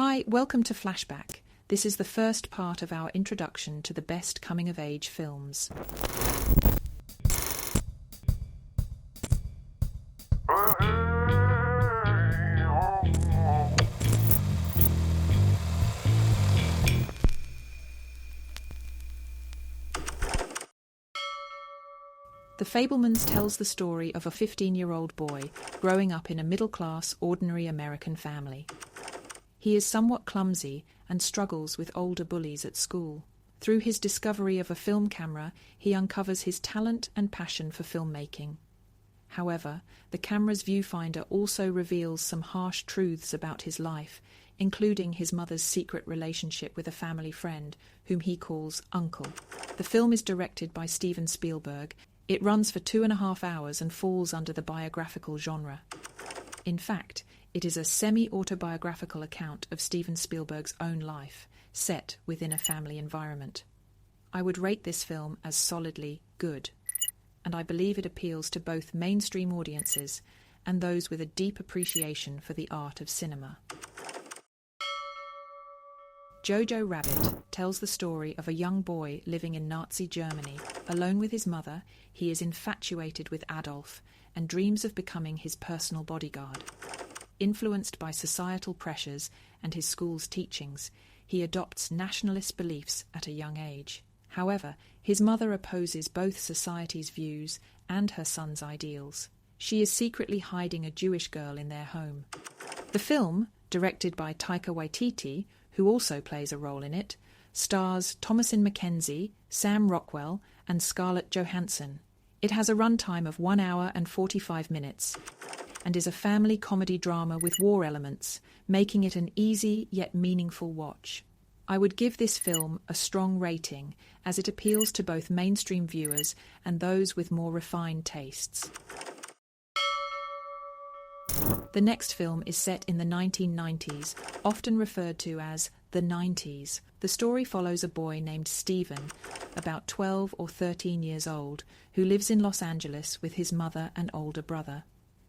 Hi, welcome to Flashback. This is the first part of our introduction to the best coming-of-age films. The Fabelmans tells the story of a 15-year-old boy growing up in a middle-class, ordinary American family. He is somewhat clumsy and struggles with older bullies at school. Through his discovery of a film camera, he uncovers his talent and passion for filmmaking. However, the camera's viewfinder also reveals some harsh truths about his life, including his mother's secret relationship with a family friend, whom he calls Uncle. The film is directed by Steven Spielberg. It runs for 2.5 hours and falls under the biographical genre. In fact, it is a semi-autobiographical account of Steven Spielberg's own life, set within a family environment. I would rate this film as solidly good, and I believe it appeals to both mainstream audiences and those with a deep appreciation for the art of cinema. Jojo Rabbit tells the story of a young boy living in Nazi Germany. Alone with his mother, he is infatuated with Adolf and dreams of becoming his personal bodyguard. Influenced by societal pressures and his school's teachings, he adopts nationalist beliefs at a young age. However, his mother opposes both society's views and her son's ideals. She is secretly hiding a Jewish girl in their home. The film, directed by Taika Waititi, who also plays a role in it, stars Thomasin McKenzie, Sam Rockwell, and Scarlett Johansson. It has a runtime of 1 hour and 45 minutes and is a family comedy drama with war elements, making it an easy yet meaningful watch. I would give this film a strong rating as it appeals to both mainstream viewers and those with more refined tastes. The next film is set in the 1990s, often referred to as the 90s. The story follows a boy named Stephen, about 12 or 13 years old, who lives in Los Angeles with his mother and older brother.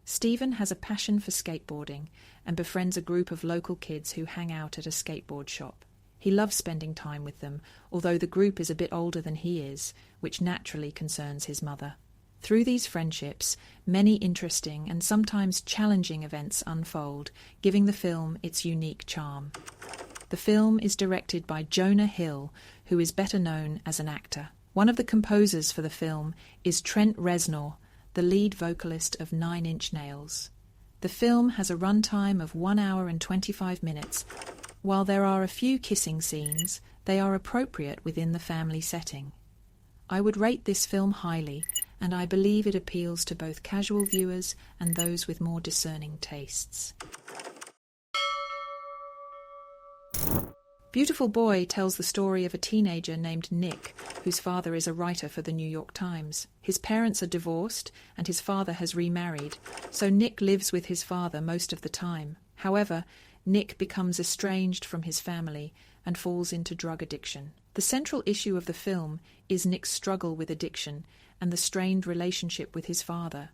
Stephen has a passion for skateboarding and befriends a group of local kids who hang out at a skateboard shop. He loves spending time with them, although the group is a bit older than he is, which naturally concerns his mother. Through these friendships, many interesting and sometimes challenging events unfold, giving the film its unique charm. The film is directed by Jonah Hill, who is better known as an actor. One of the composers for the film is Trent Reznor, the lead vocalist of 9 Inch Nails. The film has a runtime of 1 hour and 25 minutes. While there are a few kissing scenes, they are appropriate within the family setting. I would rate this film highly, and I believe it appeals to both casual viewers and those with more discerning tastes. Beautiful Boy tells the story of a teenager named Nick, whose father is a writer for the New York Times. His parents are divorced, and his father has remarried, so Nick lives with his father most of the time. However, Nick becomes estranged from his family and falls into drug addiction. The central issue of the film is Nick's struggle with addiction and the strained relationship with his father,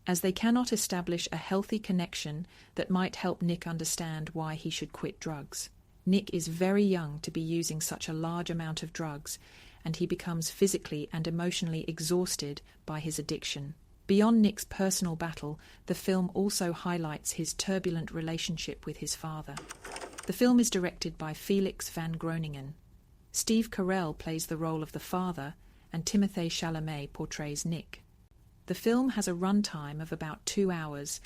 as they cannot establish a healthy connection that might help Nick understand why he should quit drugs. Nick is very young to be using such a large amount of drugs, and he becomes physically and emotionally exhausted by his addiction. Beyond Nick's personal battle, the film also highlights his turbulent relationship with his father. The film is directed by Felix van Groningen. Steve Carell plays the role of the father, and Timothée Chalamet portrays Nick. The film has a runtime of about 2 hours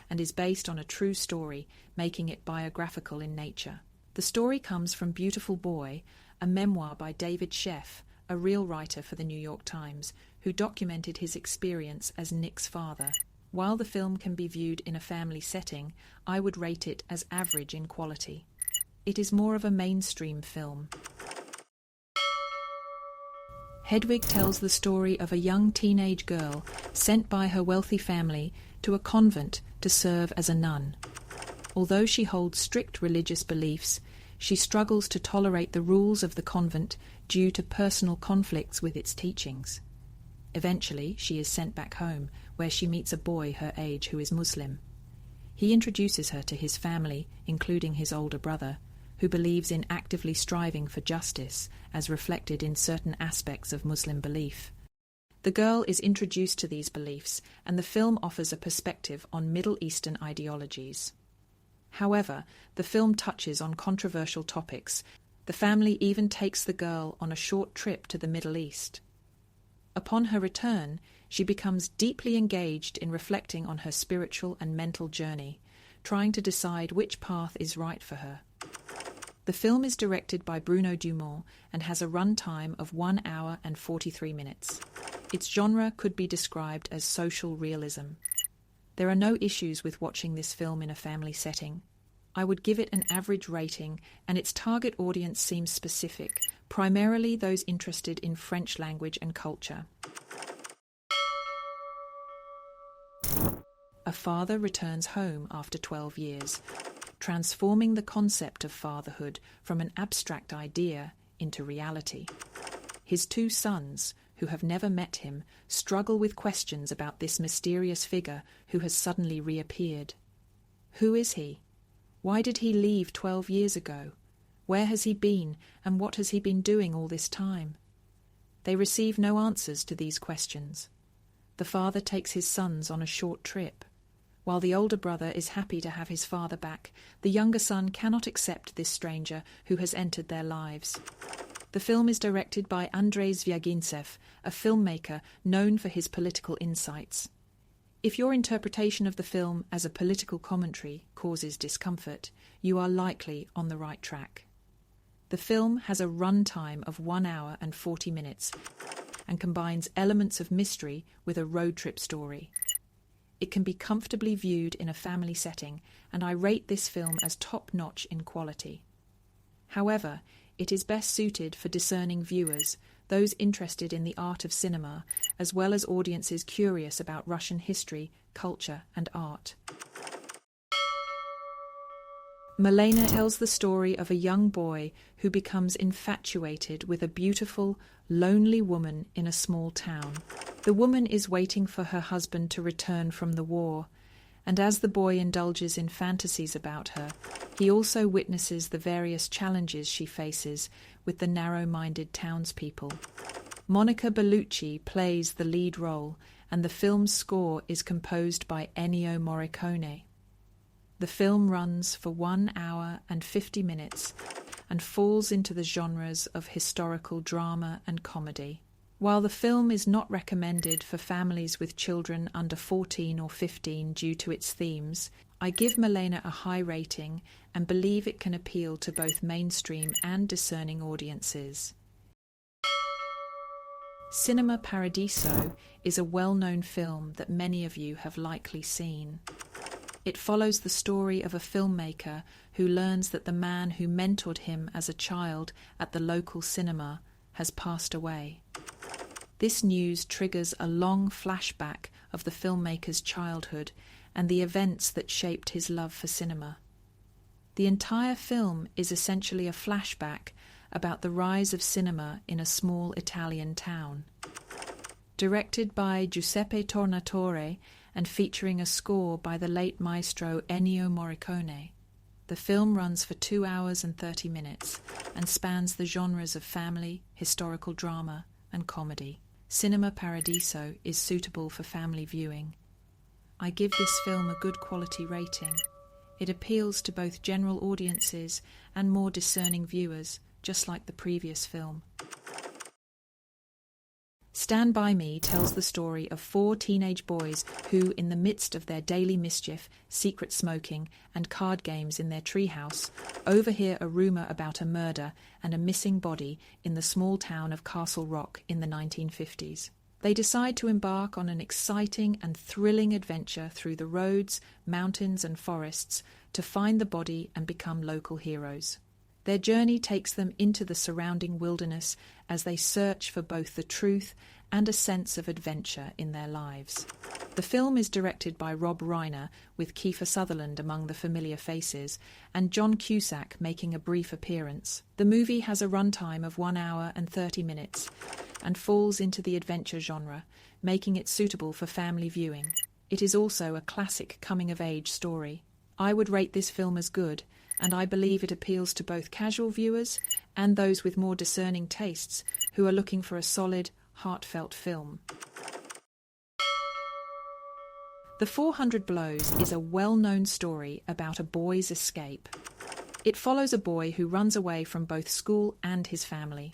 and is based on a true story, making it biographical in nature. The story comes from Beautiful Boy, a memoir by David Sheff, a real writer for the New York Times, who documented his experience as Nick's father. While the film can be viewed in a family setting, I would rate it as average in quality. It is more of a mainstream film. Hadewijch tells the story of a young teenage girl sent by her wealthy family to a convent to serve as a nun. Although she holds strict religious beliefs, she struggles to tolerate the rules of the convent due to personal conflicts with its teachings. Eventually, she is sent back home, where she meets a boy her age who is Muslim. He introduces her to his family, including his older brother, who believes in actively striving for justice, as reflected in certain aspects of Muslim belief. The girl is introduced to these beliefs, and the film offers a perspective on Middle Eastern ideologies. However, the film touches on controversial topics. The family even takes the girl on a short trip to the Middle East. Upon her return, she becomes deeply engaged in reflecting on her spiritual and mental journey, trying to decide which path is right for her. The film is directed by Bruno Dumont and has a runtime of 1 hour and 43 minutes. Its genre could be described as social realism. There are no issues with watching this film in a family setting. I would give it an average rating, and its target audience seems specific, primarily those interested in French language and culture. A father returns home after 12 years, transforming the concept of fatherhood from an abstract idea into reality. His 2 sons, who have never met him, struggle with questions about this mysterious figure who has suddenly reappeared. Who is he? Why did he leave 12 years ago? Where has he been, and what has he been doing all this time? They receive no answers to these questions. The father takes his sons on a short trip. While the older brother is happy to have his father back, the younger son cannot accept this stranger who has entered their lives. The film is directed by Andrei Zvyagintsev, a filmmaker known for his political insights. If your interpretation of the film as a political commentary causes discomfort, you are likely on the right track. The film has a runtime of 1 hour and 40 minutes and combines elements of mystery with a road trip story. It can be comfortably viewed in a family setting, and I rate this film as top-notch in quality. However, it is best suited for discerning viewers, those interested in the art of cinema, as well as audiences curious about Russian history, culture, and art. Malèna tells the story of a young boy who becomes infatuated with a beautiful, lonely woman in a small town. The woman is waiting for her husband to return from the war, and as the boy indulges in fantasies about her, he also witnesses the various challenges she faces with the narrow-minded townspeople. Monica Bellucci plays the lead role, and the film's score is composed by Ennio Morricone. The film runs for 1 hour and 50 minutes and falls into the genres of historical drama and comedy. While the film is not recommended for families with children under 14 or 15 due to its themes, I give Malèna a high rating and believe it can appeal to both mainstream and discerning audiences. Cinema Paradiso is a well-known film that many of you have likely seen. It follows the story of a filmmaker who learns that the man who mentored him as a child at the local cinema has passed away. This news triggers a long flashback of the filmmaker's childhood and the events that shaped his love for cinema. The entire film is essentially a flashback about the rise of cinema in a small Italian town. Directed by Giuseppe Tornatore and featuring a score by the late maestro Ennio Morricone, the film runs for 2 hours and 30 minutes and spans the genres of family, historical drama, and comedy. Cinema Paradiso is suitable for family viewing. I give this film a good quality rating. It appeals to both general audiences and more discerning viewers, just like the previous film. Stand By Me tells the story of 4 teenage boys who, in the midst of their daily mischief, secret smoking, and card games in their treehouse, overhear a rumour about a murder and a missing body in the small town of Castle Rock in the 1950s. They decide to embark on an exciting and thrilling adventure through the roads, mountains, and forests to find the body and become local heroes. Their journey takes them into the surrounding wilderness as they search for both the truth and a sense of adventure in their lives. The film is directed by Rob Reiner, with Kiefer Sutherland among the familiar faces, and John Cusack making a brief appearance. The movie has a runtime of 1 hour and 30 minutes and falls into the adventure genre, making it suitable for family viewing. It is also a classic coming-of-age story. I would rate this film as good, and I believe it appeals to both casual viewers and those with more discerning tastes who are looking for a solid, heartfelt film. The 400 Blows is a well-known story about a boy's escape. It follows a boy who runs away from both school and his family.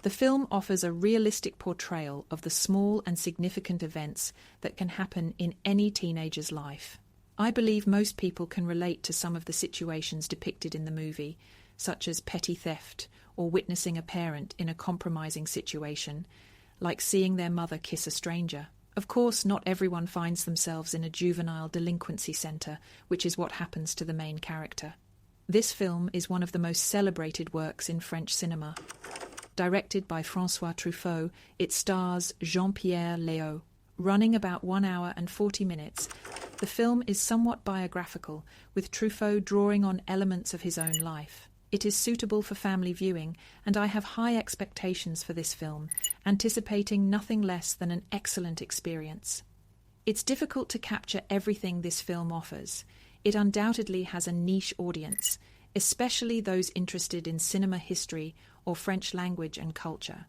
The film offers a realistic portrayal of the small and significant events that can happen in any teenager's life. I believe most people can relate to some of the situations depicted in the movie, such as petty theft or witnessing a parent in a compromising situation, like seeing their mother kiss a stranger. Of course, not everyone finds themselves in a juvenile delinquency centre, which is what happens to the main character. This film is one of the most celebrated works in French cinema. Directed by François Truffaut, it stars Jean-Pierre Léaud. Running about 1 hour and 40 minutes, the film is somewhat biographical, with Truffaut drawing on elements of his own life. It is suitable for family viewing, and I have high expectations for this film, anticipating nothing less than an excellent experience. It's difficult to capture everything this film offers. It undoubtedly has a niche audience, especially those interested in cinema history or French language and culture.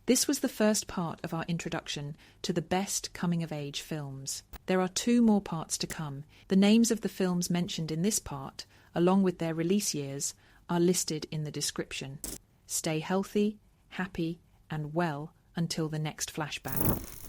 This was the first part of our introduction to the best coming-of-age films. There are 2 more parts to come. The names of the films mentioned in this part, along with their release years, are listed in the description. Stay healthy, happy, and well until the next flashback.